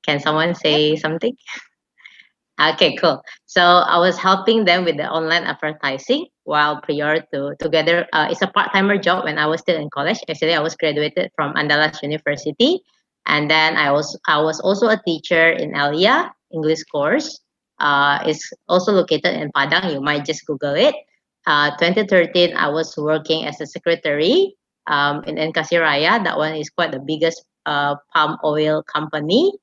Can someone Yep. say something? Okay, cool. So I was helping them with the online advertising while prior to together. It's a part-timer job when I was still in college. Actually, I was graduated from Andalas University, and then I was also a teacher in Elia English course. It's also located in Padang. You might just Google it. 2013, I was working as a secretary in Nkasi Raya. That one is quite the biggest palm oil company.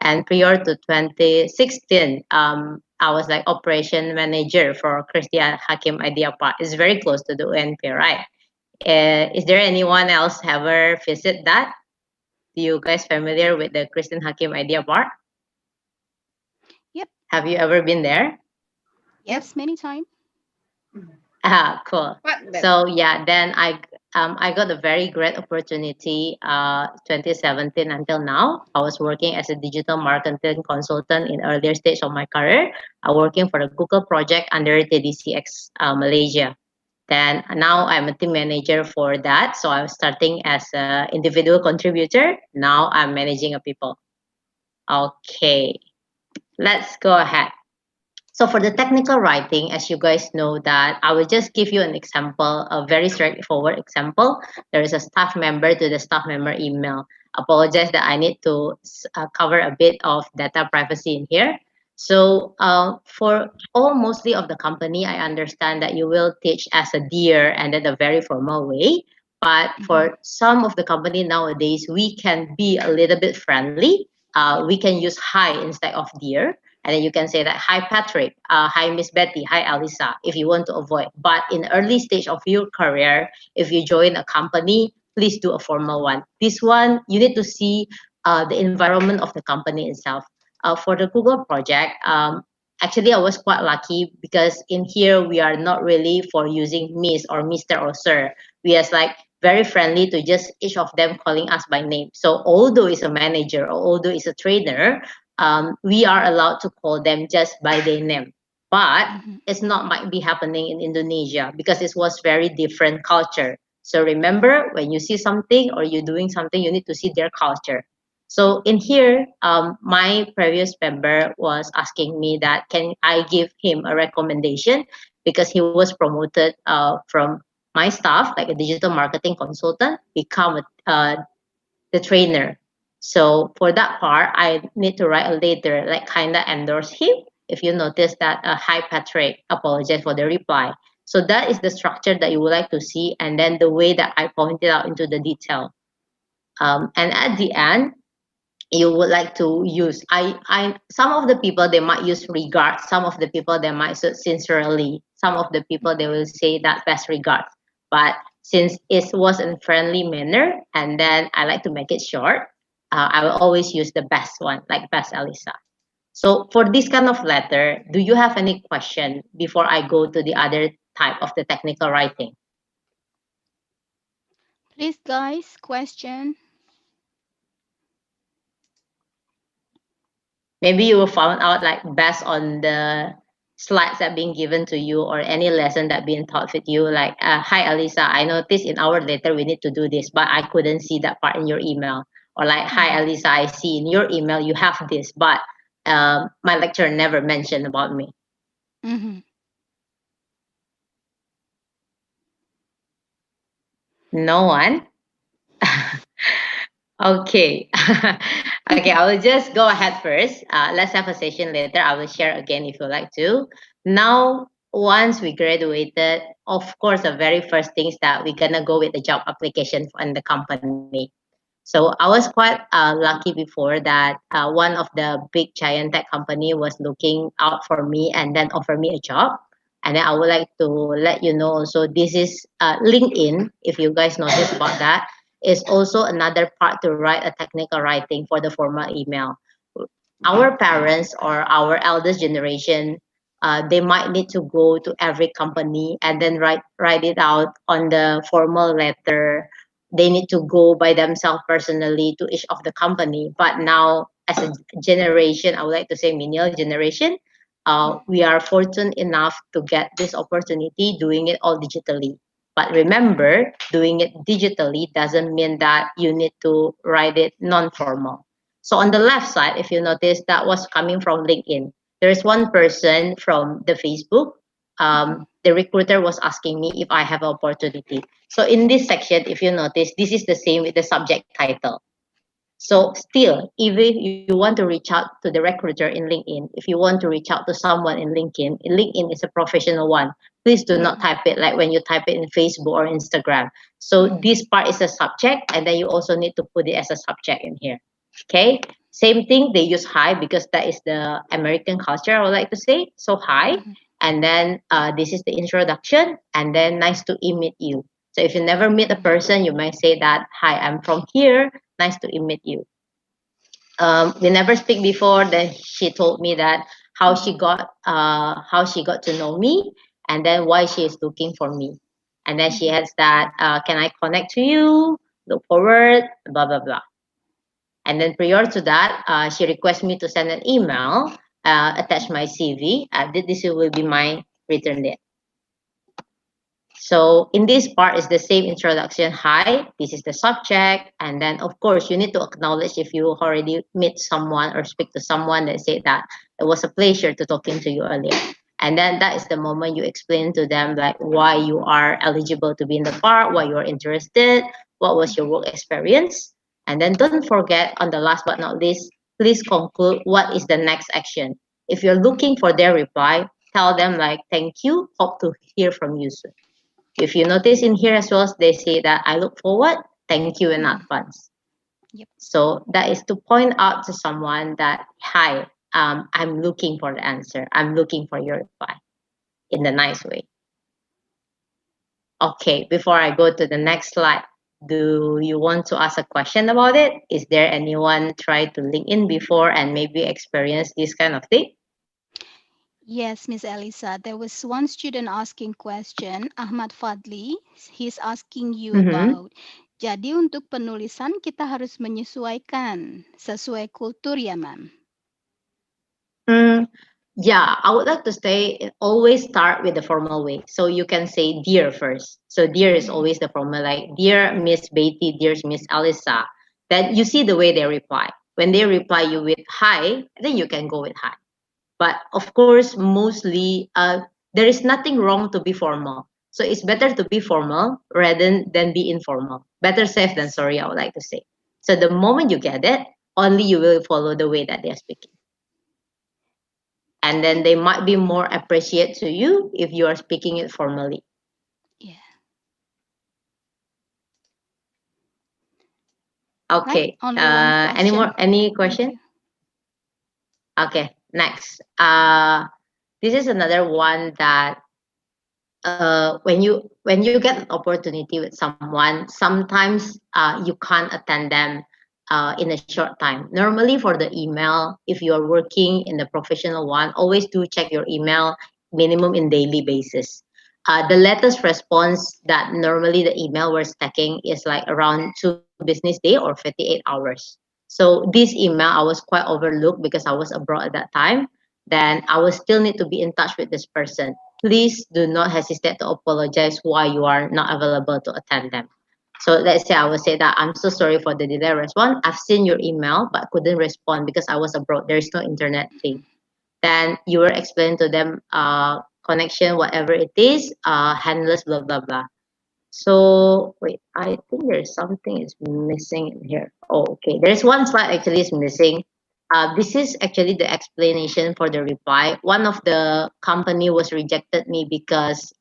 And prior to 2016, I was like operation manager for Christian Hakim Idea Park. It's very close to the UNP, right? Is there anyone else ever visit that? Do you guys familiar with the Christian Hakim Idea Park? Yep. Have you ever been there? Yes, many times. Ah, cool. What then? So yeah, then I got a very great opportunity 2017 until now. I was working as a digital marketing consultant in earlier stage of my career. I working for the Google project under TDCX Malaysia. Then now I'm a team manager for that. So I'm starting as an individual contributor. Now I'm managing a people. Okay, let's go ahead. So for the technical writing, as you guys know that I will just give you an example, a very straightforward example. There is a staff member to the staff member email. Apologize that I need to cover a bit of data privacy in here. So for all mostly of the company, I understand that you will teach as a dear and then a very formal way. But for some of the company nowadays, we can be a little bit friendly. We can use hi instead of dear, and then you can say that hi Patrick, hi Miss Betty, hi Alisa, if you want to avoid. But in early stage of your career, if you join a company, please do a formal one. This one you need to see the environment of the company itself. For the Google project, actually I was quite lucky because in here we are not really for using Miss or Mr. or Sir. We are like very friendly to just each of them calling us by name. So although it's a manager or although it's a trainer, we are allowed to call them just by their name. But it's not might be happening in Indonesia because it was very different culture. So remember, when you see something or you're doing something, you need to see their culture. So in here, my previous member was asking me that can I give him a recommendation because he was promoted from my staff, like a digital marketing consultant, become the trainer. So for that part, I need to write a letter, like kind of endorse him. If you notice that, hi Patrick, apologize for the reply. So that is the structure that you would like to see, and then the way that I pointed out into the detail. And at the end, you would like to use some of the people they might use regard, some of the people they might say sincerely, some of the people they will say that best regards. But since it was in friendly manner and then I like to make it short, I will always use the best one, like best Alisa. So for this kind of letter, do you have any question before I go to the other type of the technical writing? Please, guys, question. Maybe you will find out like based on the slides that being given to you or any lesson that being taught with you, like hi Alisa, I noticed in our letter we need to do this but I couldn't see that part in your email. Or like hi Alisa, I see in your email you have this but my lecturer never mentioned about me. No one. Okay. Okay, I will just go ahead first. Let's have a session later. I will share again if you like to. Now, once we graduated, of course, the very first things that we're gonna go with the job application in the company. So I was quite lucky before that one of the big giant tech company was looking out for me and then offer me a job. And then I would like to let you know also this is LinkedIn, if you guys notice about that, is also another part to write a technical writing for the formal email. Our parents or our eldest generation, they might need to go to every company and then write it out on the formal letter. They need to go by themselves personally to each of the company. But now, as a generation, I would like to say millennial generation, we are fortunate enough to get this opportunity doing it all digitally. But remember, doing it digitally doesn't mean that you need to write it non-formal. So on the left side, if you notice, that was coming from LinkedIn. There is one person from the Facebook. The recruiter was asking me if I have an opportunity. So in this section, if you notice, this is the same with the subject title. So still, if you want to reach out to the recruiter in LinkedIn, if you want to reach out to someone in LinkedIn is a professional one. Please do not type it like when you type it in Facebook or Instagram. So this part is a subject, and then you also need to put it as a subject in here. Okay. Same thing, they use hi because that is the American culture, I would like to say. So hi, and then this is the introduction, and then nice to meet you. So if you never meet a person, you might say that, hi, I'm from here. Nice to meet you. We never speak before. Then she told me that how she got to know me, and then why she is looking for me. And then she adds that, can I connect to you? Look forward, blah blah blah. And then prior to that, she requests me to send an email, attach my CV. This will be my return date. So in this part is the same introduction. Hi, this is the subject. And then, of course, you need to acknowledge if you already meet someone or speak to someone that say that it was a pleasure to talking to you earlier. And then that is the moment you explain to them like why you are eligible to be in the part, why you are interested, what was your work experience. And then don't forget, on the last but not least, please conclude what is the next action. If you're looking for their reply, tell them like, thank you, hope to hear from you soon. If you notice in here as well, they say that I look forward, thank you in advance. Yep. So that is to point out to someone that, hi, I'm looking for the answer. I'm looking for your reply in the nice way. Okay, before I go to the next slide, do you want to ask a question about it? Is there anyone tried to link in before and maybe experience this kind of thing? Yes, Miss Elisa. There was one student asking question, Ahmad Fadli. He's asking you about. Jadi untuk penulisan kita harus menyesuaikan sesuai kultur ya, Ma'am. Yeah, I would like to say always start with the formal way. So you can say dear first. So dear is always the formal, like dear Miss Beatty, dear Miss Alisa. Then you see the way they reply. When they reply you with hi, then you can go with hi. But of course, mostly there is nothing wrong to be formal. So it's better to be formal rather than be informal. Better safe than sorry, I would like to say. So the moment you get it, only you will follow the way that they are speaking. And then they might be more appreciated to you if you are speaking it formally. Yeah. Okay. Right? Only one question. Any question? Okay, next. This is another one that when you get an opportunity with someone, sometimes you can't attend them in a short time. Normally for the email, if you are working in the professional one, always do check your email minimum in daily basis. The latest response that normally the email we're stacking is like around 2 business day or 58 hours. So this email I was quite overlooked because I was abroad at that time. Then I will still need to be in touch with this person. Please do not hesitate to apologize why you are not available to attend them. So let's say I will say that I'm so sorry for the delayed response. I've seen your email but couldn't respond because I was abroad. There is no internet thing. Then you will explain to them connection, whatever it is, handless, blah blah blah. So wait, I think there's something is missing in here. Oh, okay. There's one slide actually is missing. This is actually the explanation for the reply. One of the company was rejected me because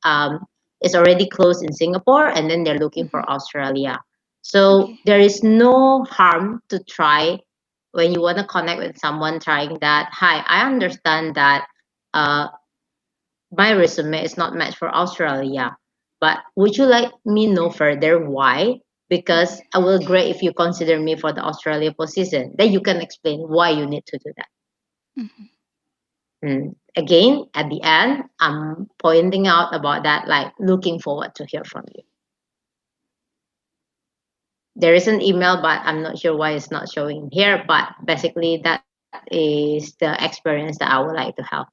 it's already closed in Singapore and then they're looking for Australia. So there is no harm to try when you want to connect with someone trying that. Hi, I understand that uh, my resume is not matched for Australia, but would you like me know further why? Because I will great if you consider me for the Australia position. Then you can explain why you need to do that. Again, at the end, I'm pointing out about that, like looking forward to hear from you. There is an email, but I'm not sure why it's not showing here. But basically, that is the experience that I would like to have.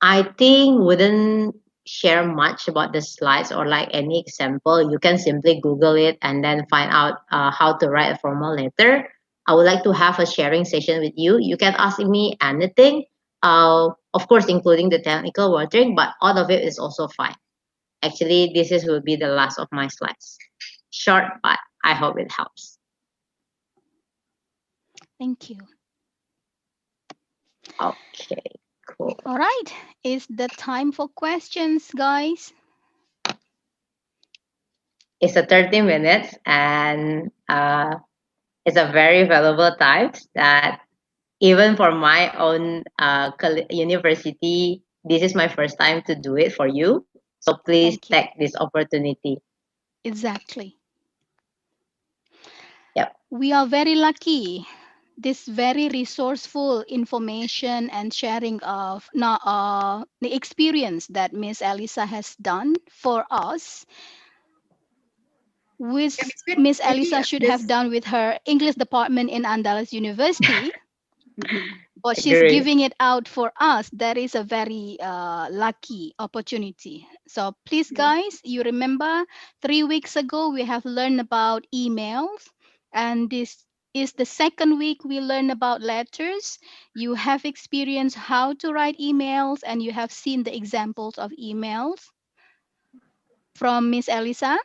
I think wouldn't share much about the slides or like any example. You can simply Google it and then find out how to write a formal letter. I would like to have a sharing session with you. You can ask me anything, of course, including the technical wording, but all of it is also fine. Actually, will be the last of my slides. Short, but I hope it helps. Thank you. Okay, cool. All right, is the time for questions, guys? It's a 30 minutes, and it's a very valuable time that even for my own university, this is my first time to do it for you. So please Thank you. take this opportunity. Exactly. Yep. We are very lucky. This very resourceful information and sharing of the experience that Miss Elisa has done for us, which Miss Elisa should have done with her English department in Andalus University. But she's Agree. giving it out for us. That is a very lucky opportunity. So please, guys, you remember 3 weeks ago we have learned about emails, and this is the second week we learn about letters. You have experienced how to write emails, and you have seen the examples of emails from Miss Elisa.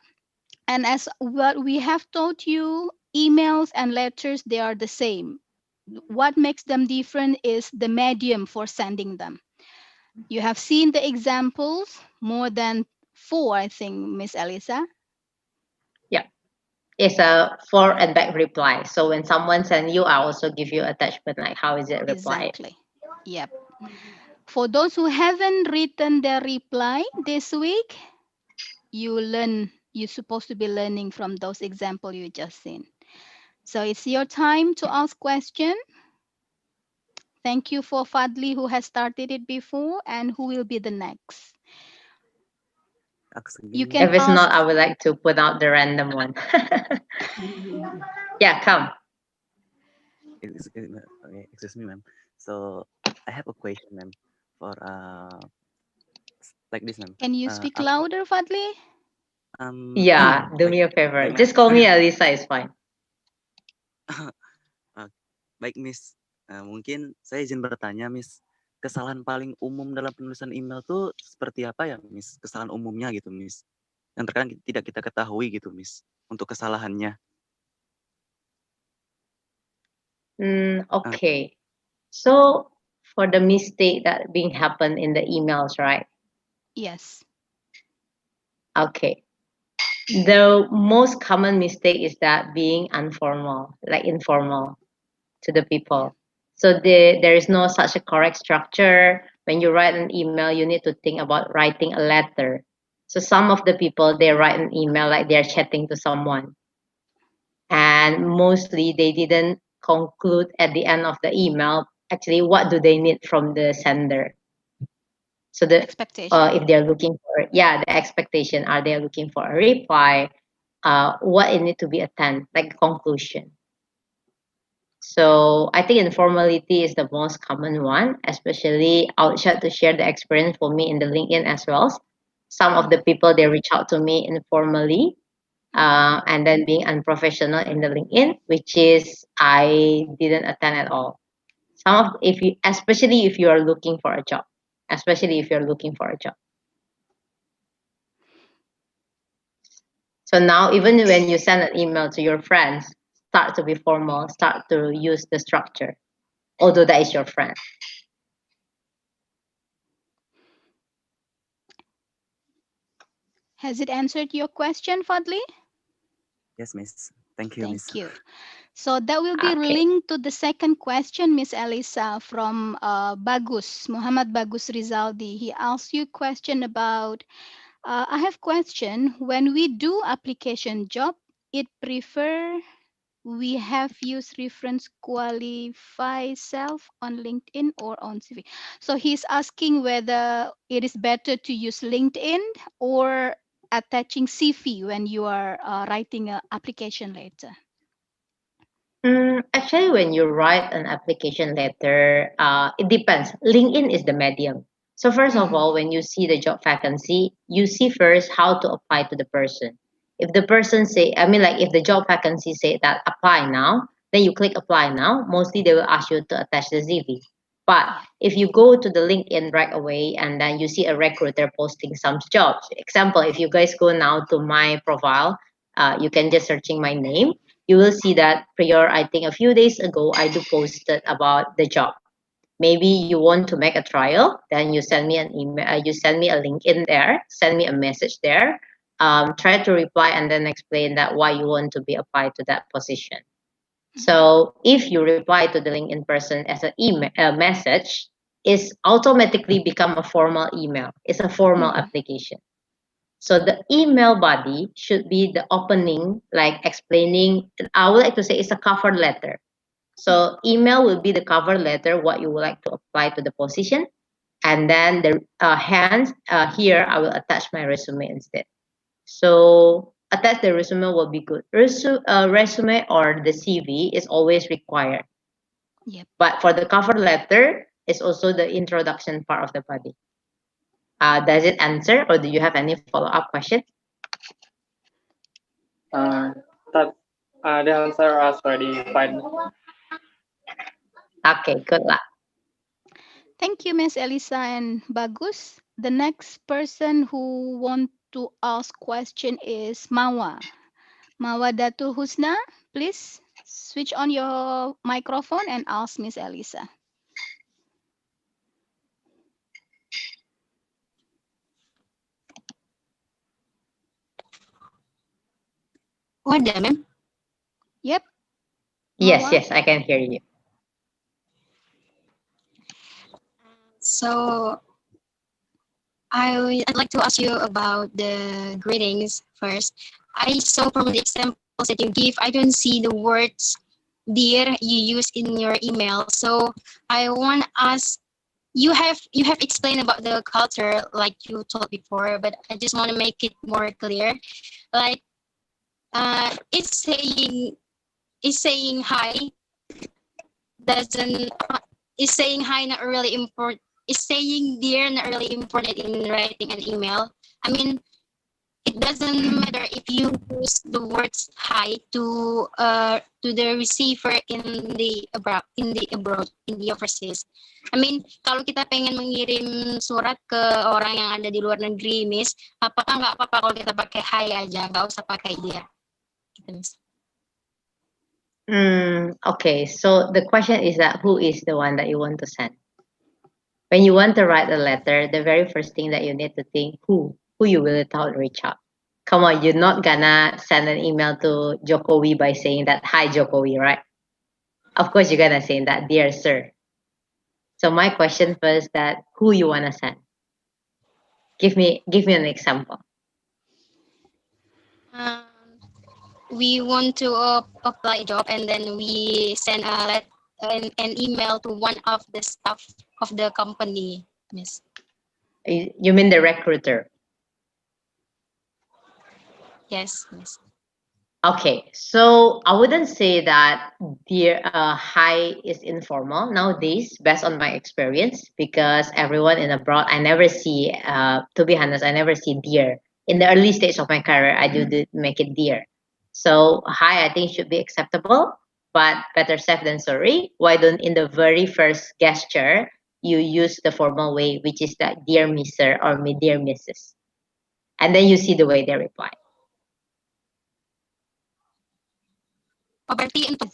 And as what we have taught you, emails and letters, they are the same. What makes them different is the medium for sending them. You have seen the examples, more than 4, I think, Miss Elisa. Yeah. It's a for and back reply. So when someone sends you, I also give you attachment like how is it replied. Exactly. Yep. For those who haven't written their reply this week, you're supposed to be learning from those examples you just seen. So it's your time to ask question. Thank you for Fadli who has started it before and who will be the next. You can If it's ask. not, I would like to put out the random one. Yeah, come. Okay, excuse me, ma'am. So I have a question, ma'am, for like this, ma'am. Can you speak louder, Fadli? Yeah, do me a favor. Baik, Just call me Elisa, it's fine. Baik, Miss. Mungkin saya izin bertanya, Miss. Kesalahan paling umum dalam penulisan email tuh seperti apa ya, Miss? Kesalahan umumnya gitu, Miss. Yang terkadang tidak kita ketahui gitu, Miss, untuk kesalahannya. Okay. So for the mistake that being happen in the emails, right? Yes. Okay. The most common mistake is that being informal, like informal to the people. So there is no such a correct structure. When you write an email, you need to think about writing a letter. So some of the people they write an email like they're chatting to someone, and mostly they didn't conclude at the end of the email actually what do they need from the sender. So Expectation. if they're looking for the expectation, are they looking for a reply? What it need to be attend like conclusion. So I think informality is the most common one, especially I'll try to share the experience for me in the LinkedIn as well. Some of the people they reach out to me informally, and then being unprofessional in the LinkedIn, which is I didn't attend at all. Some of if you especially if you are looking for a job, especially if you're looking for a job. So now even when you send an email to your friends, start to be formal, start to use the structure, although that is your friend. Has it answered your question, Fadli? Yes, Miss. Thank you, Miss. Thank you. So that will be Okay. linked to the second question, Miss Elisa, from Bagus, Muhammad Bagus Rizaldi. He asked you a question about, I have question, when we do application job, it prefer we have used reference qualify self on LinkedIn or on CV. So he's asking whether it is better to use LinkedIn or attaching CV when you are writing an application letter. Actually, when you write an application letter, it depends. LinkedIn is the medium. So first of all, when you see the job vacancy, you see first how to apply to the person. If the person say, I mean, like if the job vacancy say that apply now, Then you click apply now. Mostly they will ask you to attach the CV. But if you go to the LinkedIn right away and then you see a recruiter posting some jobs, example, if you guys go now to my profile, you can just searching my name. You will see that prior, I think a few days ago, I do posted about the job. Maybe you want to make a trial, then you send me an email, you send me a link in there, send me a message there, try to reply and then explain that why you want to be applied to that position. So if you reply to the link in person as an email message, it's automatically become a formal email. It's a formal application. So the email body should be the opening, like explaining. I would like to say it's a cover letter. So email will be the cover letter, what you would like to apply to the position. And then the hands here, I will attach my resume instead. So attach the resume will be good. Resume or the CV is always required. Yep. But for the cover letter, it's also the introduction part of the body. Does it answer, or do you have any follow-up question? The answer is already fine. Okay, good luck. Thank you, Miss Elisa and Bagus. The next person who want to ask question is Mawa. Mawa Datul Husna, please switch on your microphone and ask Miss Elisa. What, ma'am? Yep. Yes, Mawa? yes, I can hear you. So I'd like to ask you about the greetings first. I saw from the examples that you give, I don't see the words dear you use in your email. So I want to ask, you have explained about the culture like you told before, but I just want to make it more clear. Like it's saying hi doesn't is saying hi not really important. Is saying dear not really important in writing an email. I mean, it doesn't matter if you use the words hi to the receiver in the overseas. I mean, kalau kita pengen mengirim surat ke orang yang ada di luar negeri, Miss, apakah nggak apa-apa kalau kita pakai hi aja, nggak usah pakai dear, gitu, Miss. Okay, so the question is that who is the one that you want to send? When you want to write a letter, the very first thing that you need to think who you will tell reach out. Come on, you're not gonna send an email to Jokowi by saying that hi Jokowi, right? Of course you're gonna say that dear sir. So my question first that who you wanna send? Give me an example. We want to apply a job and then we send an email to one of the staff of the company, Miss. You mean the recruiter? Yes, Miss. Okay, so I wouldn't say that dear hi is informal nowadays, based on my experience, because everyone in abroad, I never see, to be honest, I never see dear. In the early stage of my career, I do make it dear. So hi, I think should be acceptable, but better safe than sorry. Why don't in the very first gesture you use the formal way, which is that dear Mr. or dear Mrs. And then you see the way they reply. Oh, berarti untuk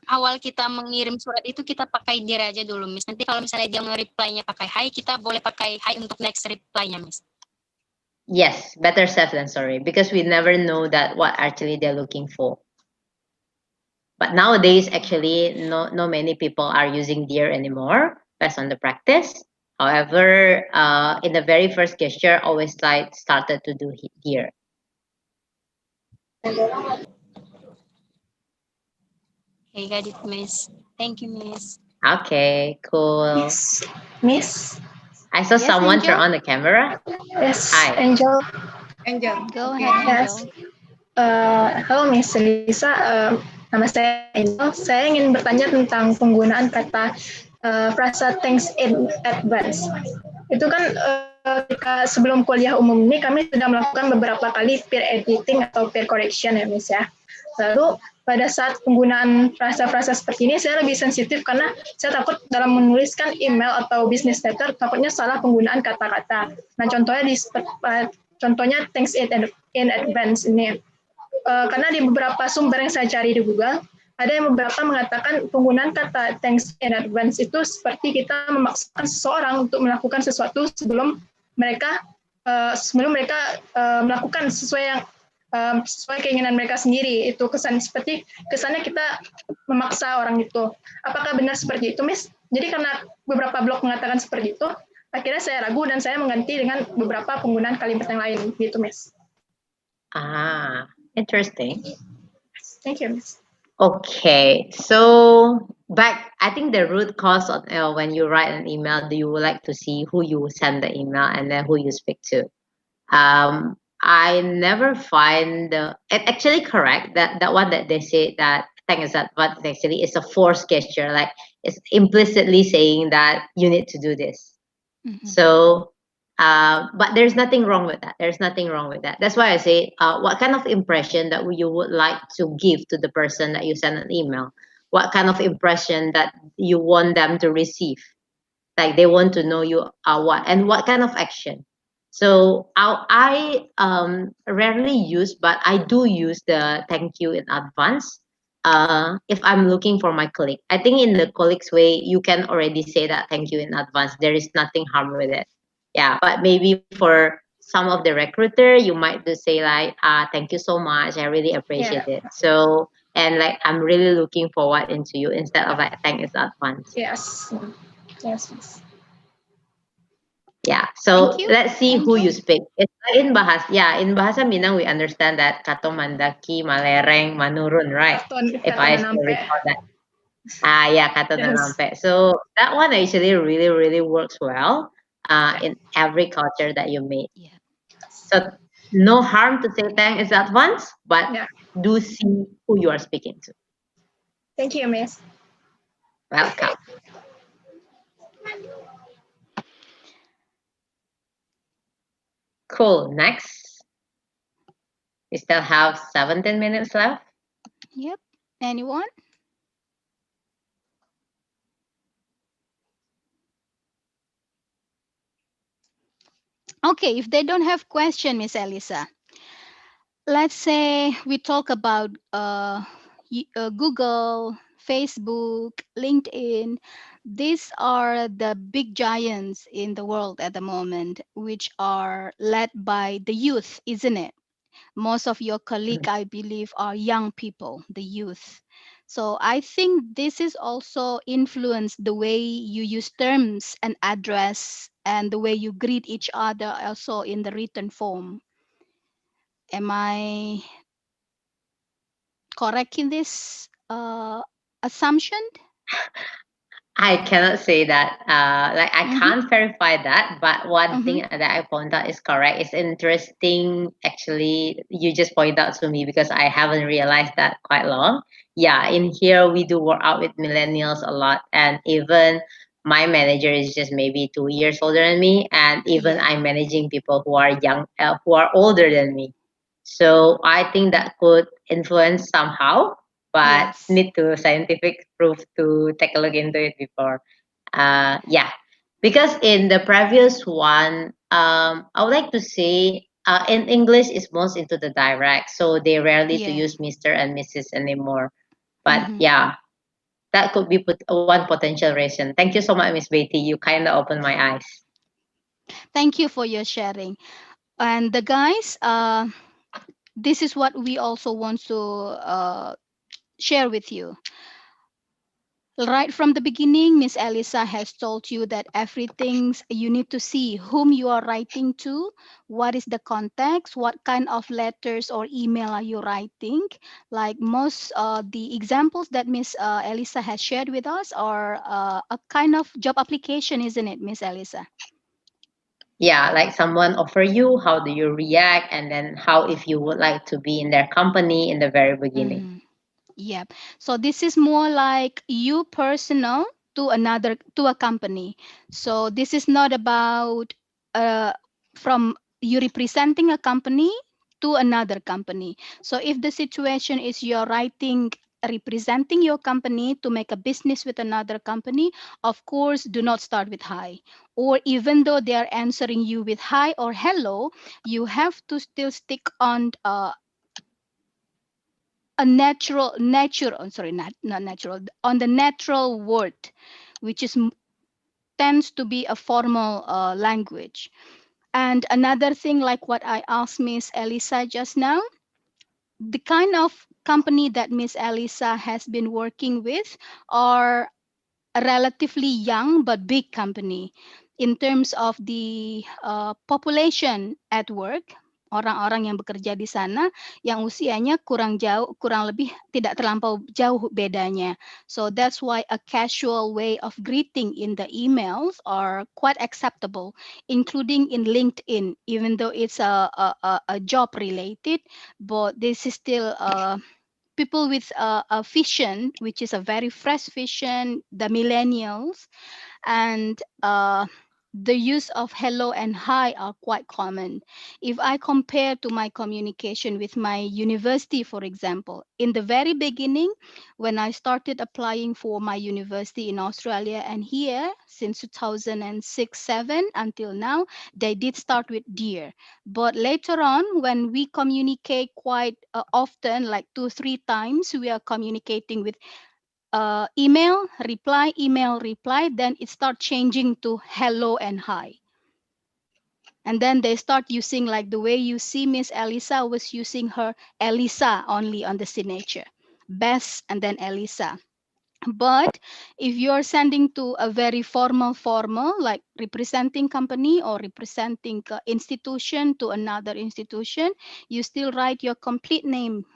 awal kita mengirim surat itu kita pakai dear aja dulu, Miss. Nanti kalau misalnya dia nge-reply-nya pakai hi, kita boleh pakai hi untuk next reply-nya, Miss. Yes, better safe than sorry, because we never know that what actually they're looking for. But nowadays, actually, not many people are using dear anymore, based on the practice. However, in the very first gesture, always started to do dear. Okay, got it, Miss. Thank you, Miss. Okay, cool. Miss. I saw Yes, someone Angel? turn on the camera. Yes, Hi. Angel. Go ahead, Yes. Angel. Halo Miss Lisa, nama saya Angel. Saya ingin bertanya tentang penggunaan kata frasa thanks in advance. Itu kan ketika sebelum kuliah umum ini kami sudah melakukan beberapa kali peer editing atau peer correction ya Miss ya. Lalu pada saat penggunaan frasa-frasa seperti ini saya lebih sensitif karena saya takut dalam menuliskan email atau business letter takutnya salah penggunaan kata-kata. Nah contohnya thanks in advance ini. Karena di beberapa sumber yang saya cari di Google, ada yang beberapa mengatakan penggunaan kata thanks in advance itu seperti kita memaksakan seseorang untuk melakukan sesuatu sebelum mereka melakukan sesuai keinginan mereka sendiri. Itu kesannya kita memaksa orang itu. Apakah benar seperti itu, Miss? Jadi karena beberapa blog mengatakan seperti itu, akhirnya saya ragu dan saya mengganti dengan beberapa penggunaan kalimat yang lain, gitu, Miss. Interesting. Thank you, Miss. Okay, so I think the root cause of when you write an email, do you like to see who you send the email and then who you speak to? I never find actually correct that one that they say that thanks that what actually is a forced gesture, like it's implicitly saying that you need to do this. Mhm. So but there's nothing wrong with that. There's nothing wrong with that. That's why I say, what kind of impression that you would like to give to the person that you send an email? What kind of impression that you want them to receive? Like they want to know you are what, and what kind of action? So I rarely use, but I do use the thank you in advance. If I'm looking for my colleague, I think in the colleague's way, you can already say that thank you in advance. There is nothing harm with it. Yeah, but maybe for some of the recruiter, you might just say like, thank you so much. I really appreciate it. So, and like, I'm really looking forward into you instead of like, thank you in advance. Yes. Yes, Miss. Yeah, so Thank you. let's see Thank who you. you speak. It's like in Bahasa Minang, we understand that kato mandaki, malereng, manurun, right? If I still recall that. Yeah, kato Yes. nanampe. So that one actually really, really works well in every culture that you meet. Yeah. So no harm to say thanks in advance, but Yeah. do see who you are speaking to. Thank you, Miss. Welcome. Cool. Next. We still have 17 minutes left. Yep. Anyone? Okay, if they don't have question, Miss Elisa, let's say we talk about Google, Facebook, LinkedIn. These are the big giants in the world at the moment, which are led by the youth, isn't it? Most of your colleagues, I believe, are young people, the youth. So I think this is also influenced the way you use terms and address and the way you greet each other also in the written form. Am I correct in this assumption? I cannot say that. Like I Mhm. can't verify that, but one Mhm. thing that I point out is correct. It's interesting, actually. You just point out to me because I haven't realized that quite long. Yeah, in here we do work out with millennials a lot, and even my manager is just maybe 2 years older than me, and even Yeah. I'm managing people who are young, who are older than me. So I think that could influence somehow, but Yes. need to scientific proof to take a look into it before. Yeah, because in the previous one, I would like to say in English is most into the direct, so they rarely to Yeah. use Mr. and Mrs. anymore. But Mhm. yeah, that could be one potential reason. Thank you so much, Miss Betty. You kind of opened my eyes. Thank you for your sharing. And the guys, this is what we also want to share with you. Right from the beginning, Miss Elisa has told you that everything you need to see whom you are writing to, what is the context, what kind of letters or email are you writing. Like most the examples that Miss Elisa has shared with us are a kind of job application, isn't it, Miss Elisa? Yeah, like someone offer you, how do you react, and then how if you would like to be in their company in the very beginning. Mhm. Yep. So this is more like you personal to a company. So this is not about from you representing a company to another company. So if the situation is you're writing representing your company to make a business with another company, of course, do not start with hi. Or even though they are answering you with hi or hello, you have to still stick on a not natural, on the natural word, which is tends to be a formal language. And another thing, like what I asked Miss Elisa just now, the kind of company that Miss Elisa has been working with are a relatively young but big company in terms of the population at work. Orang-orang yang bekerja di sana yang usianya kurang lebih tidak terlampau jauh bedanya. So that's why a casual way of greeting in the emails are quite acceptable, including in LinkedIn, even though it's a job related, but this is still people with a vision, which is a very fresh vision, the millennials, and the use of hello and hi are quite common. If I compare to my communication with my university, for example, in the very beginning, when I started applying for my university in Australia and here since 2006-7 until now, they did start with dear. But later on, when we communicate quite often, like 2-3 times, we are communicating with email, reply, then it starts changing to hello and hi. And then they start using, like the way you see Miss Elisa was using her Elisa only on the signature. Bess and then Elisa. But if you're sending to a very formal, like representing company or representing institution to another institution, you still write your complete name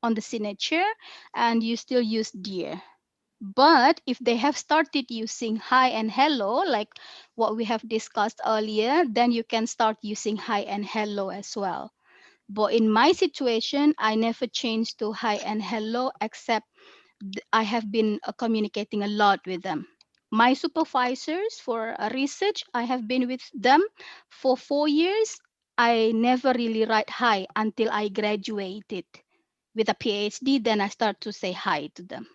on the signature and you still use dear. But if they have started using hi and hello, like what we have discussed earlier, then you can start using hi and hello as well. But in my situation, I never changed to hi and hello, except I have been communicating a lot with them. My supervisors for research, I have been with them for 4 years. I never really write hi until I graduated with a PhD. Then I start to say hi to them.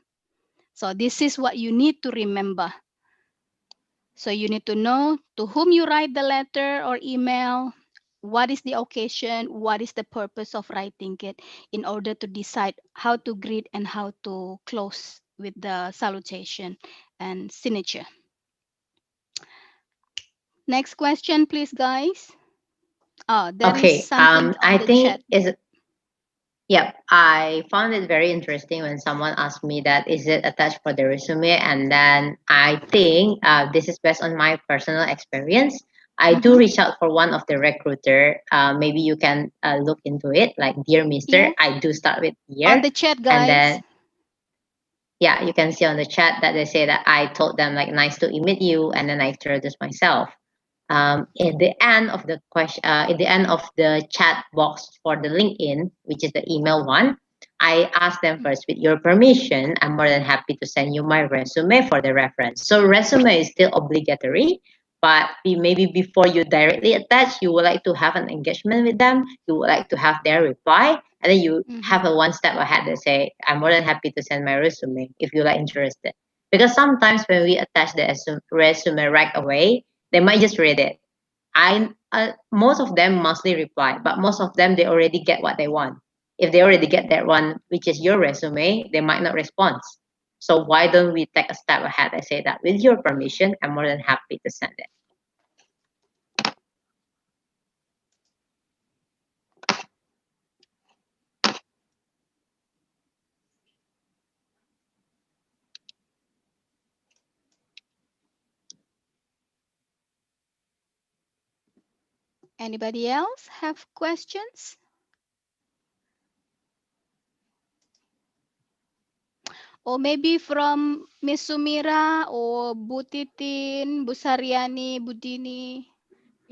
So this is what you need to remember. So you need to know to whom you write the letter or email, what is the occasion, what is the purpose of writing it, in order to decide how to greet and how to close with the salutation and signature. Next question, please, guys. There is something I on the think chat. Yep, I found it very interesting when someone asked me that is it attached for the resume, and then I think this is based on my personal experience. I do reach out for one of the recruiter. Maybe you can look into it, like dear Mister. Yeah. I do start with On dear, the chat, and guys. then yeah, you can see on the chat that they say that I told them like nice to meet you, and then I introduce myself. In the end of the question, in the end of the chat box for the LinkedIn, which is the email one, I asked them first, with your permission, I'm more than happy to send you my resume for the reference. So resume is still obligatory, but maybe before you directly attach, you would like to have an engagement with them. You would like to have their reply, and then you have a one step ahead that say, I'm more than happy to send my resume if you're interested. Because sometimes when we attach the resume right away, they might just read it. Most of them mostly reply, but most of them they already get what they want. If they already get that one, which is your resume, they might not respond. So why don't we take a step ahead and say that with your permission, I'm more than happy to send it. Anybody else have questions? Or maybe from Miss Sumira or Bu Titin, Bu Saryani, Bu Dini.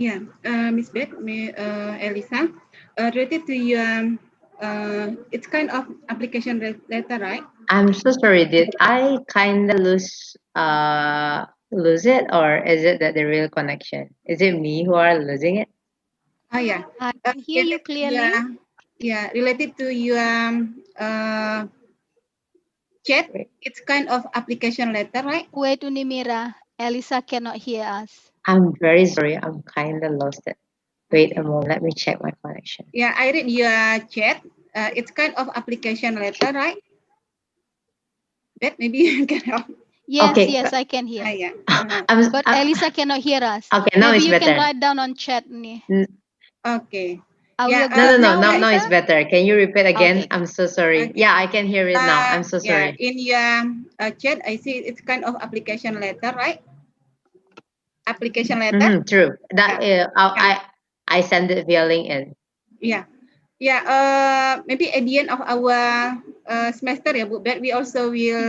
Yeah, Miss Beth, Elisa, related to your, it's kind of application letter, right? I'm so sorry. Did I kind of lose it, or is it that the real connection? Is it me who are losing it? Oh yeah, I can hear you clearly. Yeah, related to your chat, Great. it's kind of application letter, right? Wait, Unimira. Elisa cannot hear us. I'm very sorry. I'm kind of lost it. Wait Okay. a moment. Let me check my connection. Yeah, I read your chat. It's kind of application letter, right? That maybe you can help. Yes, Okay. yes, I can hear. Yeah. But Elisa cannot hear us. Okay, now Maybe it's you can better. write down on chat nih. Okay. Are we Yeah. good No. now, Now it's Elisa? better. Can you repeat again? Okay. I'm so sorry. Okay. Yeah, I can hear it now. I'm so Yeah, sorry. in your chat, I see it's kind of application letter, right? Application letter. True. That Yeah. I send it via LinkedIn. Yeah. Yeah. Maybe at the end of our semester, yeah, but we also will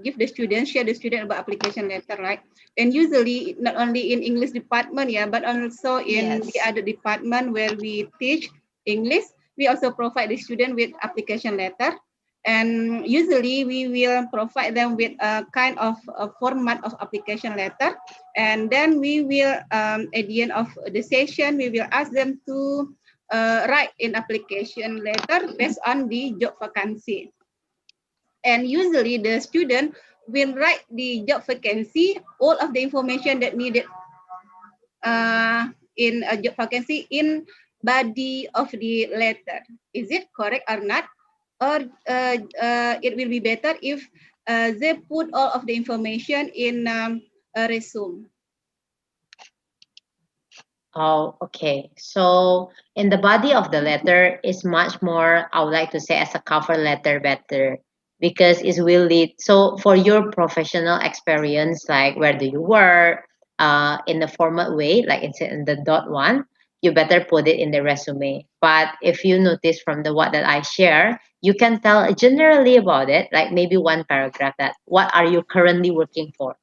give the students, share the student about application letter, right? And usually not only in English department, yeah, but also in the Yes. other department where we teach English, we also provide the student with application letter. And usually we will provide them with a kind of a format of application letter. And then we will, at the end of the session, we will ask them to write in application letter based on the job vacancy. And usually the student will write the job vacancy, all of the information that needed in a job vacancy in body of the letter. Is it correct or not? Or it will be better if they put all of the information in a resume. Oh, okay. So in the body of the letter is much more, I would like to say, as a cover letter better because it will lead. So for your professional experience, like where do you work, in the formal way, like it's in the dot one, you better put it in the resume. But if you notice from the what that I share, you can tell generally about it, like maybe one paragraph that what are you currently working for,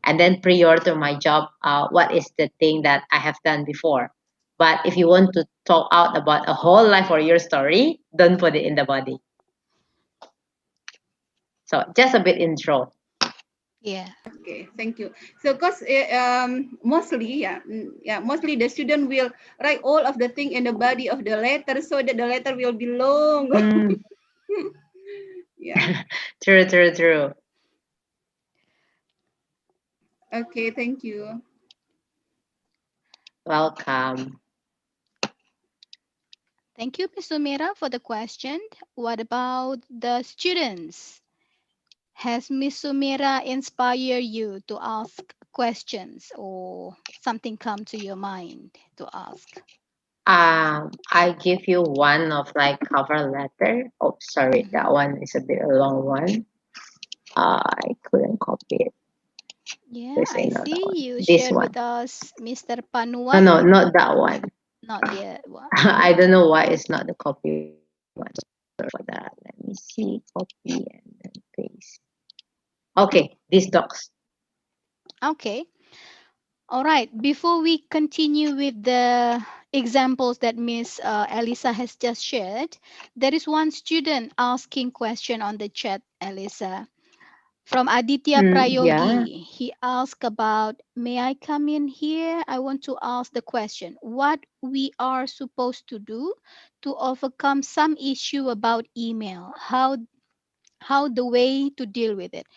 and then prior to my job, what is the thing that I have done before. But if you want to talk out about a whole life or your story, don't put it in the body. So just a bit intro. Yeah. Okay, thank you. So, because mostly, mostly the student will write all of the thing in the body of the letter so that the letter will be long. Yeah. True. Okay, thank you. Welcome. Thank you, Ms. Sumira, for the question. What about the students? Has Ms. Sumira inspired you to ask questions or something come to your mind to ask? I give you one of like cover letter. Oh, sorry, that one is a bit a long one. I couldn't copy it. Yeah, There's I another see one. you This shared one. with us Mr. No, Panuan. not that one. Not the one. I don't know why it's not the copy one. Sorry for that. Let me see. Copy and then paste. Okay, these docs. Okay. All right. Before we continue with the examples that Miss Elisa has just shared, there is one student asking question on the chat, Elisa. From Aditya Yeah. Prayogi, he asked about, may I come in here? I want to ask the question, what we are supposed to do to overcome some issue about email? How the way to deal with it?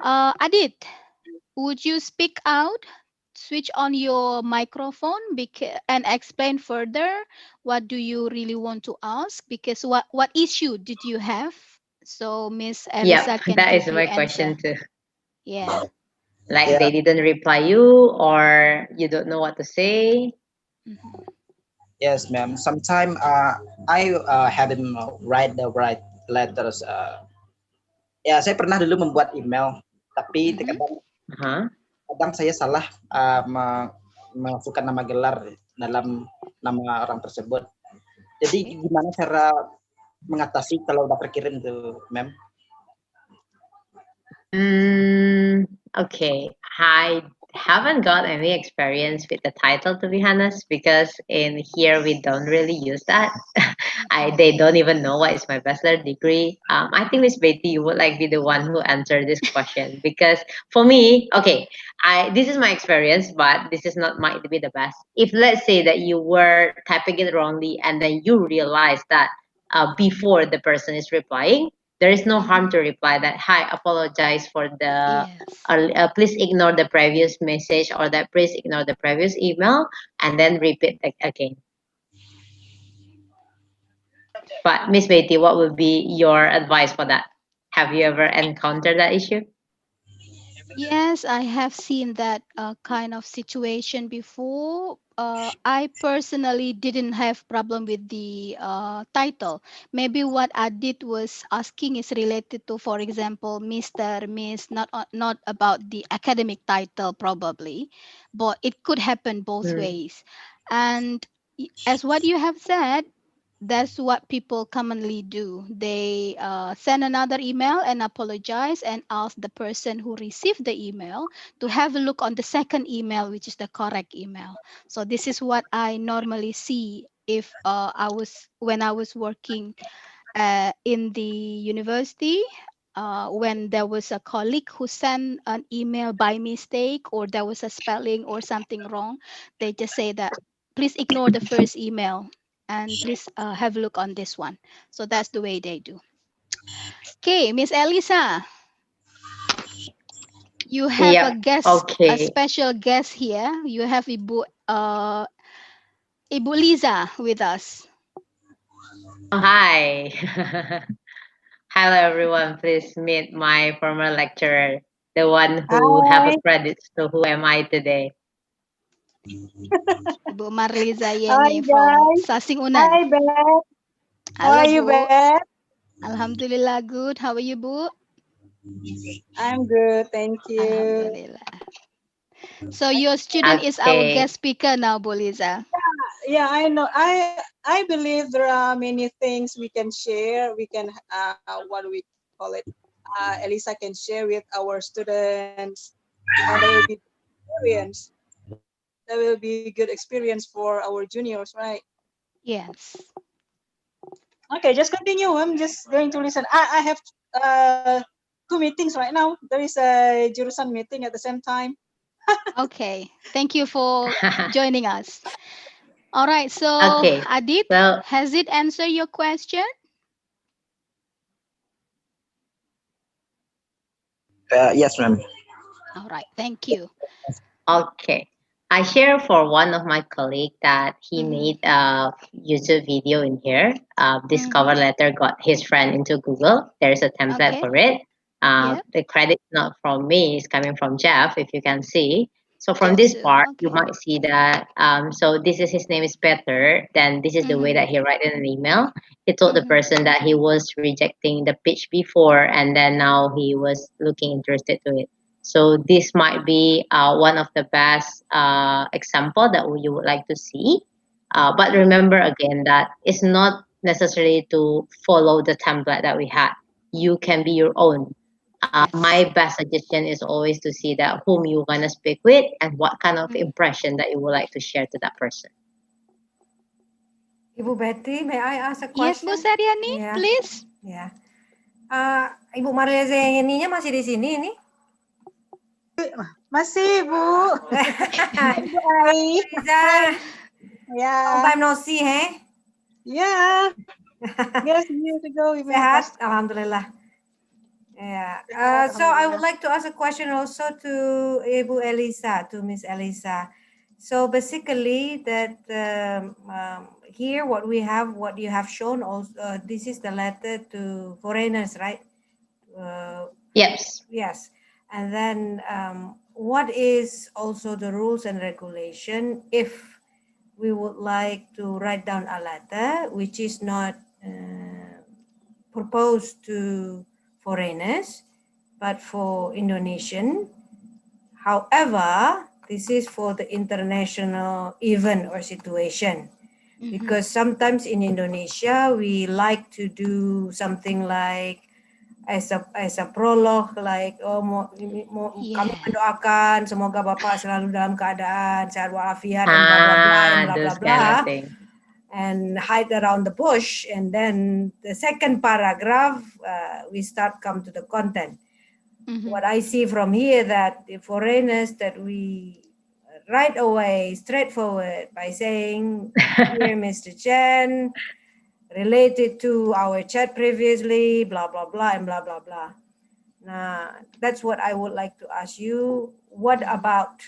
Adit, would you speak out? Switch on your microphone and explain further what do you really want to ask, because what issue did you have, so Miss Elisa Yep, can that give is you my answer. question too. Yeah. Like Yeah, they didn't reply you or you don't know what to say. Mhm. yes, ma'am. Sometime I hadn't write the right letters. Ya, saya pernah dulu membuat email, tapi Mhm. Uh-huh. kadang saya salah memasukkan nama gelar dalam nama orang tersebut. Jadi gimana cara mengatasi kalau udah terkirim tuh, ma'am? Okay. I haven't got any experience with the title, to be honest, because in here we don't really use that. They don't even know what is my bachelor degree. I think Miss Betty, you would like be the one who answered this question because for me, okay, this is my experience, but this is not might be the best. If let's say that you were typing it wrongly and then you realize that before the person is replying, there is no harm to reply that, hi, apologize for the, Yes. please ignore the previous message, or that please ignore the previous email, and then repeat again. But Miss Betty, what would be your advice for that? Have you ever encountered that issue? Yes, I have seen that kind of situation before. I personally didn't have problem with the title. Maybe what I did was asking is related to, for example, Mr., Miss, not about the academic title probably, but it could happen both ways. And as what you have said, that's what people commonly do. They send another email and apologize and ask the person who received the email to have a look on the second email, which is the correct email. So this is what I normally see if when I was working in the university. When there was a colleague who sent an email by mistake, or there was a spelling or something wrong, they just say that please ignore the first email and please have a look on this one. So that's the way they do. Okay, Miss Elisa, you have a Yeah. guest, a Okay. special guest here. You have Ibu Liza with us. Hi. Hello, everyone. Please meet my former lecturer, the one who have a Hi. credit. So who am I today? Ibu Marliza Hi Yeni from guys. Sasing Hi Unan. Beth. How Halo are you, Bu. Beth? Alhamdulillah good. How are you, Bu? I'm good, thank you. Alhamdulillah. So your student is our Okay. guest speaker now, Bu Liza. Yeah, I know. I believe there are many things we can share. We can what we call it. Elisa can share with our students. That will be experience. That will be good experience for our juniors, right? Yes. Okay, just continue. I'm just going to listen. I have two meetings right now. There is a Jurusan meeting at the same time. Okay. Thank you for joining us. All right. So Okay. Adit, Well, has it answered your question? Yes, ma'am. All right. Thank you. okay. I share for one of my colleague that he Mhm. made a YouTube video in here. This cover letter got his friend into Google. There's a template Okay. for it. Yep. The credit not from me, it's coming from Jeff, if you can see. So from this Awesome. part, you Okay. might see that, so this is his name is Peter. Then this is the way that he write in an email. He told the person that he was rejecting the pitch before, and then now he was looking interested to it. So this might be one of the best example that you would like to see. But remember again that it's not necessary to follow the template that we had. You can be your own. My best suggestion is always to see that whom you want to speak with and what kind of impression that you would like to share to that person. Ibu Betty, may I ask a Yes, question? Bu Saryani, Yeah. please. Ya. Ibu Marliza yang ininya masih di sini ini? Masih, Bu. Bu Ai. Marliza. Ya. Long time no see, hey? Yeah. Yes, years ago we met. Sehat? Alhamdulillah. Yeah. So I would like to ask a question also to Ibu Elisa, to Miss Elisa. So basically that here what you have shown also, this is the letter to foreigners, right? Yes. Yes. And then what is also the rules and regulation if we would like to write down a letter which is not proposed to foreigners, but for Indonesian. However, this is for the international event or situation. Because sometimes in Indonesia, we like to do something like as a prologue, like kami mendoakan semoga Bapak selalu dalam keadaan sehat walafiat and blah blah blah and blah blah Those kind blah. of thing. And hide around the bush, and then the second paragraph we come to the content. What I see from here that the foreigners that we right away straightforward by saying, dear Mr. Chen, related to our chat previously, blah, blah, blah, and blah, blah, blah. Now, that's what I would like to ask you. What about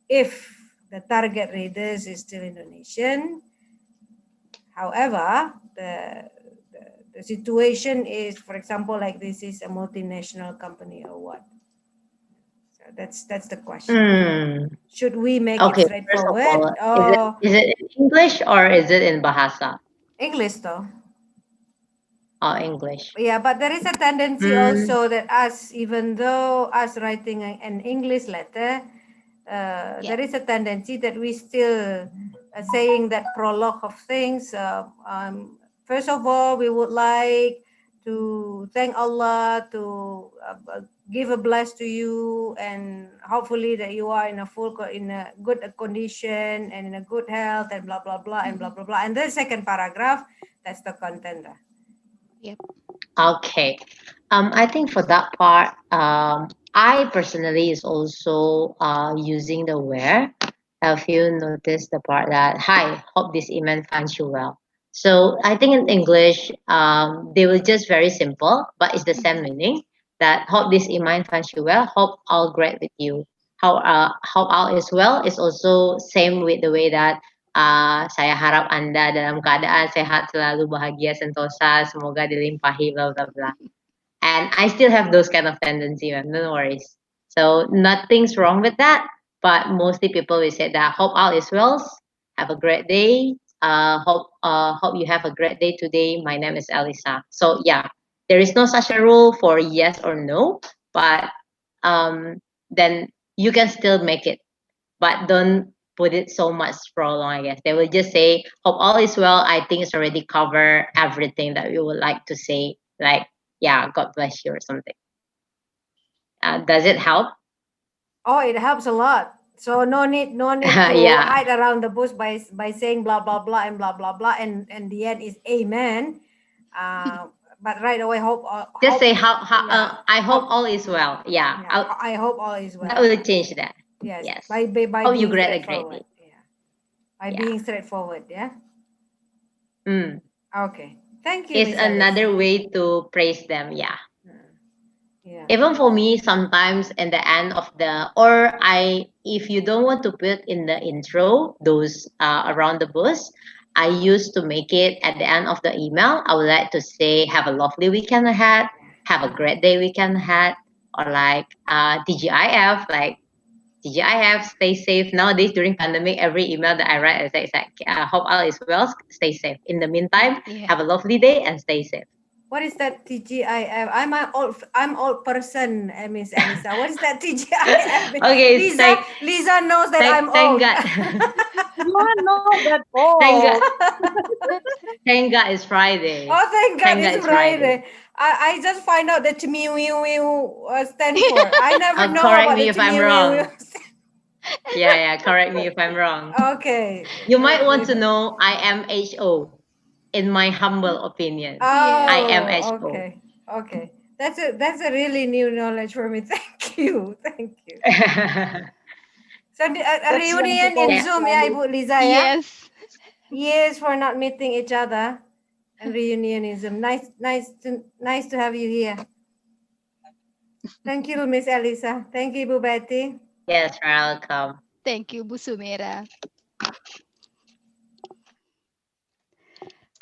if the target readers is still Indonesian? However, the situation is, for example, like this is a multinational company or what? So that's the question. Should we make it Okay, first of straightforward all, or is it in English or is it in Bahasa? English though? Oh, English. Yeah, but there is a tendency also that us, even though us writing an English letter, there is a tendency that we still saying that prologue of things. First of all, we would like to thank Allah, to give a bless to you, and hopefully that you are in a good condition and in a good health, and blah blah blah and blah blah blah. And the second paragraph, that's the content. Yep. Okay. I think for that part, I personally is also using the where. If you notice the part that, hi, hope this event finds you well. So I think in English, they were just very simple, but it's the same meaning. That hope this event finds you well. Hope all great with you. Hope all is well is also same with the way that saya harap Anda dalam keadaan sehat selalu, bahagia, sentosa, semoga dilimpahi, blah blah blah. And I still have those kind of tendency, man. No worries. So nothing's wrong with that. But mostly people will say that hope all is well. Have a great day. Hope you have a great day today. My name is Elisa. So yeah, there is no such a rule for yes or no. But then you can still make it, but don't put it so much prolong. I guess they will just say hope all is well. I think it's already cover everything that we would like to say. Like, yeah, God bless you or something. Does it help? Oh, it helps a lot. So no need to Yeah. hide around the bush by saying blah blah blah and blah blah blah, and the end is amen. But right away, Just say I hope all is well. Yeah. I hope all is well. That will change that. Yes. Yes. By Hope you being great a great straightforward. day. Yeah. By being straightforward. Yeah. Mm. Okay. Thank you. It's Miss Alice. another way to praise them. Yeah. Yeah. Even for me, sometimes in the end of if you don't want to put in the intro those around the bush, I used to make it at the end of the email. I would like to say, have a lovely weekend ahead, have a great day weekend ahead, or like TGIF, like TGIF, stay safe. Nowadays during pandemic, every email that I write, I say, hope all is well, stay safe. In the meantime, have a lovely day and stay safe. What is that TGIF? I'm old person, Miss Elisa. What is that TGIF? Okay, Lisa knows that I'm thank old. God. You are not that old. Thank God it's Friday. Oh, thank God Thank it's Friday. I just find out that stand for. I never know correct about me the if I'm wrong. Yeah, correct me if I'm wrong. Okay. You might want to know I am HO, in my humble opinion. I am HO. Okay. That's a really new knowledge for me. Thank you. So a reunion in Zoom, yeah, Ibu Liza, yeah? Yes. Years for not meeting each other, and reunion in Zoom. Nice to have you here. Thank you, Miss Elisa. Thank you, Ibu Betty. Yes, welcome. Thank you, Bu Sumera.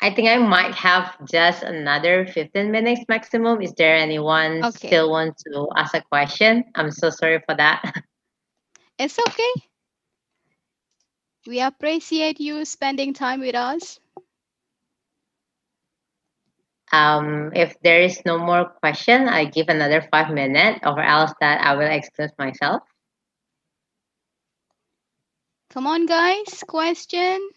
I think I might have just another 15 minutes maximum. Is there anyone still want to ask a question? I'm so sorry for that. It's okay. We appreciate you spending time with us. If there is no more question, I give another 5 minutes, or else that I will excuse myself. Come on, guys. Question.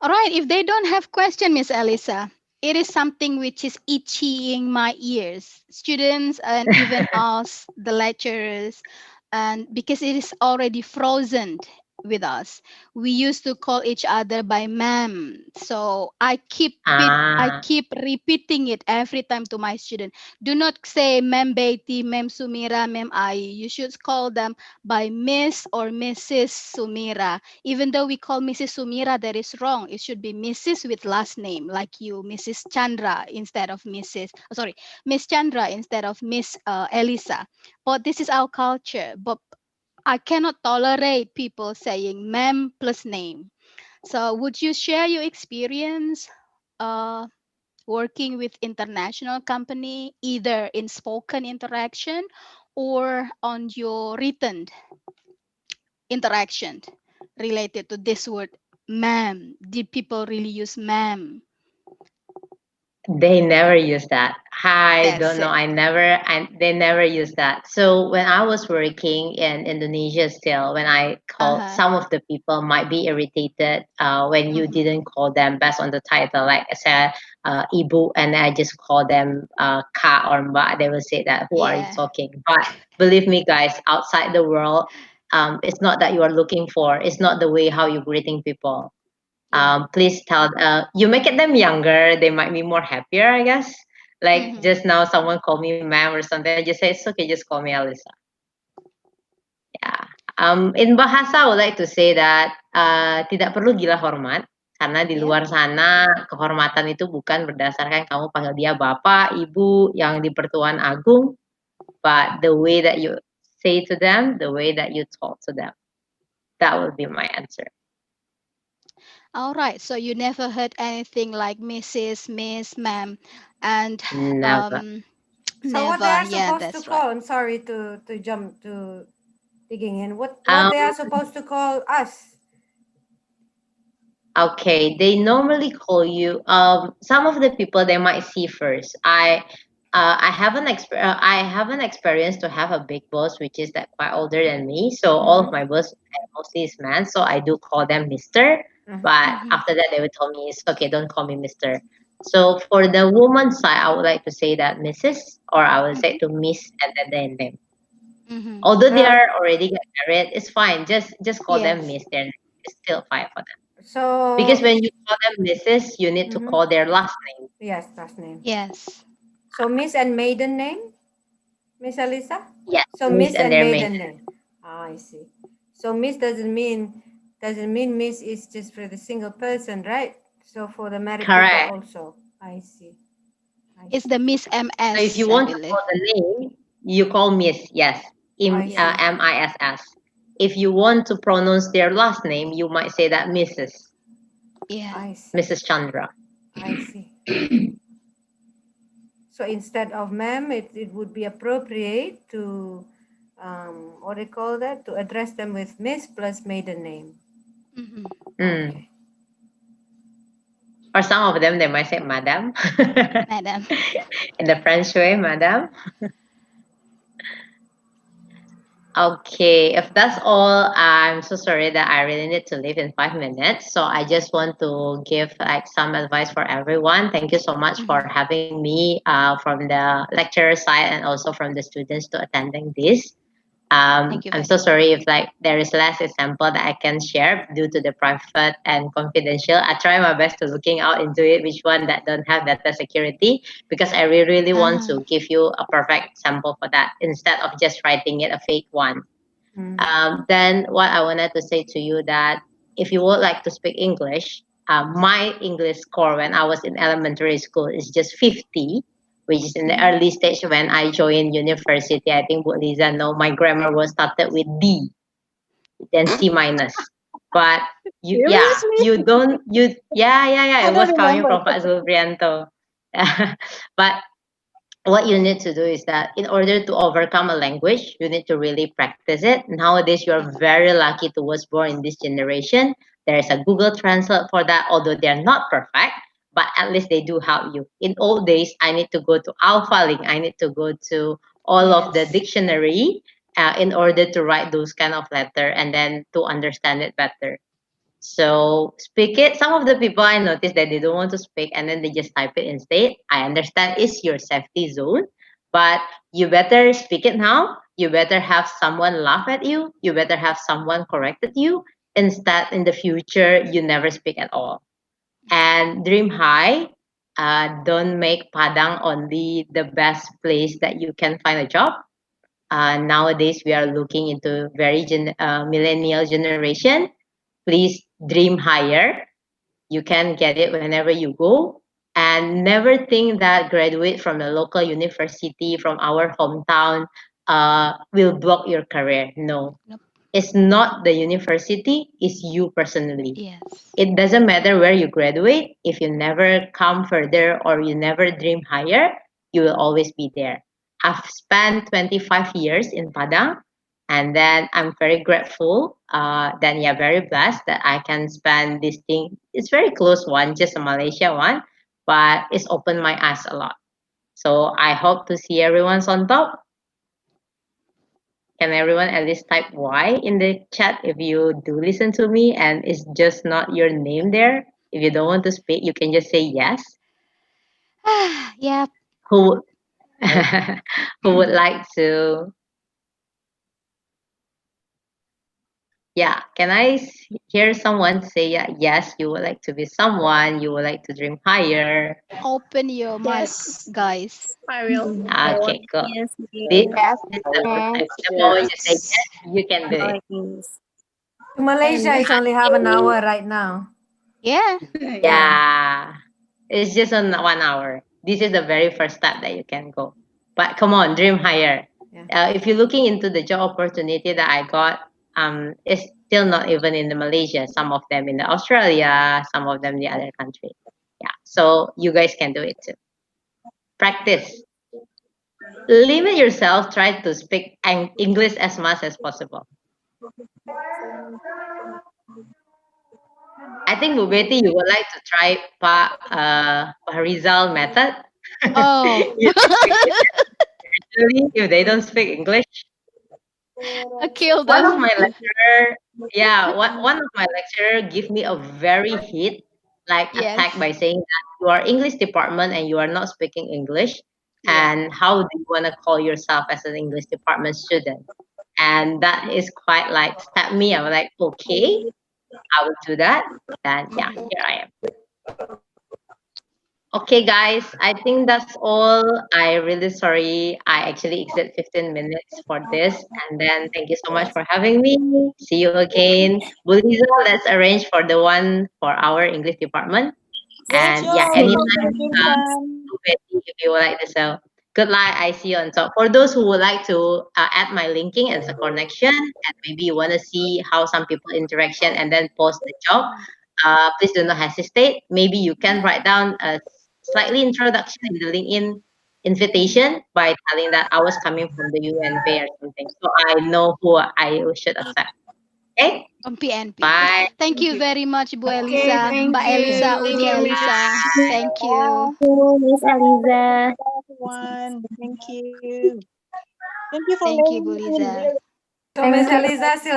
All right. If they don't have question, Miss Elisa, it is something which is itching my ears. Students and even us, the lecturers, and because it is already frozen with us. We used to call each other by ma'am. So I Ah, keep repeating it every time to my student. Do not say ma'am Betty, ma'am Sumira, ma'am Ai. You should call them by Miss or Mrs. Sumira. Even though we call Mrs. Sumira, that is wrong. It should be Mrs. with last name, like you, Mrs. Chandra instead of Mrs. Oh, sorry, Miss Chandra instead of Miss Elisa. But this is our culture. But I cannot tolerate people saying ma'am plus name. So would you share your experience working with international company, either in spoken interaction or on your written interaction related to this word ma'am? Did people really use ma'am? they never use that. I That's don't know. it. They never use that. So when I was working in Indonesia still, when I called, Uh-huh. some of the people might be irritated when you Mhm. didn't call them based on the title. Like I said, Ibu, and I just call them Ka or Mbak. They will say that, who are you Yeah. talking? But believe me, guys, outside the world, it's not that you are looking for. It's not the way how you're greeting people. Yeah. Please tell, you make it them younger, they might be more happier, I guess. Like Mhm. just now someone called me ma'am or something, I just say it's okay, just call me Alisa. Yeah. In bahasa I would like to say that tidak perlu gila hormat, karena di Yeah. luar sana kehormatan itu bukan berdasarkan kamu panggil dia bapak ibu yang di pertuan agung, but the way that you say to them, the way that you talk to them. That would be my answer. All right. So you never heard anything like Mrs., Miss, Ma'am, and Never. um, So what they never. are Yeah, supposed to that's right. call? I'm sorry to jump to digging in. What um they are supposed to call us? Okay, they normally call you. Some of the people they might see first. I haven't experienced to have a big boss, which is that quite older than me. So all of Mm-hmm. my boss mostly is man. So I do call them Mister. Mm-hmm. But Mhm. after that, they would tell me it's okay. Don't call me Mister. So for the woman side, I would like to say that Mrs. or I would say Mhm. to Miss and then their name. Mhm. Although they Well, are already get married, it's fine. Just call them Yes. Miss. Their name. It's still fine for them. Because so when you call them Mrs., you need to mm-hmm. call their last name. Yes, last name. Yes. So Miss and maiden name, Miss Alisa. Yes, So Miss Miss and and their maiden maiden. name. Ah, I see. So Miss doesn't mean Miss is just for the single person, right? So for the married people Correct. also. I see. It's the Miss So if you MS, I want to believe. call the name, you call Miss. Yes, I Yeah. see. MISS. If you want to pronounce their last name, you might say that Mrs. Yeah. I see. Mrs. Chandra. I see. So instead of ma'am, it would be appropriate to what do you call that? To address them with Miss plus maiden name. Mhm. Mm. Okay. Or some of them they might say Madame Madam. in the French way, Madame. Okay, if that's all, I'm so sorry that I really need to leave in 5 minutes. So I just want to give like some advice for everyone. Thank you so much for Mhm. having me from the lecturer side and also from the students to attending this. Thank you I'm very so much. sorry if like there is less example that I can share due to the private and confidential. I try my best to looking out into it, which one that don't have data security, because I really want Uh-huh. to give you a perfect example for that instead of just writing it a fake one. Mm. Then what I wanted to say to you that if you would like to speak English, my English score when I was in elementary school is just 50, which is in the Mhm. early stage when I joined university. I think Bu Liza know my grammar was started with D, then C minus. But Seriously? yeah, I it was don't coming remember. from Pak Zulprianto. But what you need to do is that in order to overcome a language, you need to really practice it. Nowadays, you are very lucky to was born in this generation. There is a Google Translate for that, although they're not perfect, but at least they do help you. In old days, I need to go to AlphaLink. I need to go to all of the Yes. dictionary in order to write those kind of letter and then to understand it better. So speak it. Some of the people I notice that they don't want to speak and then they just type it instead. I understand it's your safety zone, but you better speak it now. You better have someone laugh at you. You better have someone corrected you. instead in the future you never speak at all. And dream high. Don't make Padang only the best place that you can find a job. Nowadays we are looking into very millennial generation. Please dream higher. You can get it whenever you go. And never think that graduate from a local university from our hometown will block your career. No, Nope. it's not the university, it's you personally. Yes. It doesn't matter where you graduate. If you never come further or you never dream higher, you will always be there. I've spent 25 years in Padang, and then I'm very grateful. Then yeah, very blessed that I can spend this thing. It's very close one, just a Malaysia one, but it's opened my eyes a lot. So I hope to see everyone's on top. Can everyone at least type Y in the chat if you do listen to me and it's just not your name there? If you don't want to speak, you can just say yes. Yep. Who who would like to? Yeah, can I hear someone say yes? You would like to be someone. You would like to dream higher. Open your mic, Yes, guys. I will. Okay, cool. Yes, This yes, is the moment you say yes, you can do it. yes. To Malaysia, it's only half an hour right now. Yeah. Yeah, it's just on 1 hour. This is the very first step that you can go. But come on, dream higher. Yeah. If you're looking into the job opportunity that I got, it's still not even in the Malaysia. Some of them in the Australia, some of them in the other country. Yeah, so you guys can do it too. Practice. Limit yourself. Try to speak English as much as possible. I think Bu Betty, you would like to try Pak Rizal method. Oh. Usually, if they don't speak English, I killed one of them. my lecturer, one of my lecturer give me a very hit, like Yes. attack by saying that you are English department and you are not speaking English, Yeah. and how do you want to call yourself as an English department student? And that is quite like stab me. I was like, okay, I will do that. And yeah, here I am. Okay, guys, I think that's all. I really sorry. I actually exceeded 15 minutes for this. And then thank you so much for having me. See you again. Buliza, let's arrange for the one for our English department. And yeah, anytime, Betty, if you would like to sell. Good luck. I see you on top. For those who would like to add my linking as a connection, and maybe you want to see how some people interaction and then post the job, please do not hesitate. Maybe you can write down a slightly introduction in the LinkedIn invitation by telling that I was coming from the UNP or something, so I know who I should accept. Okay. From PNP. Bye. Thank you very much, Bu Okay, Elisa. thank Mbak you. Elisa, Thank Uji you, Elisa. Thank you. Miss Eliza. Everyone, thank you. Thank you for Thank you, Bu letting me Liza. So Miss Thank you. Eliza,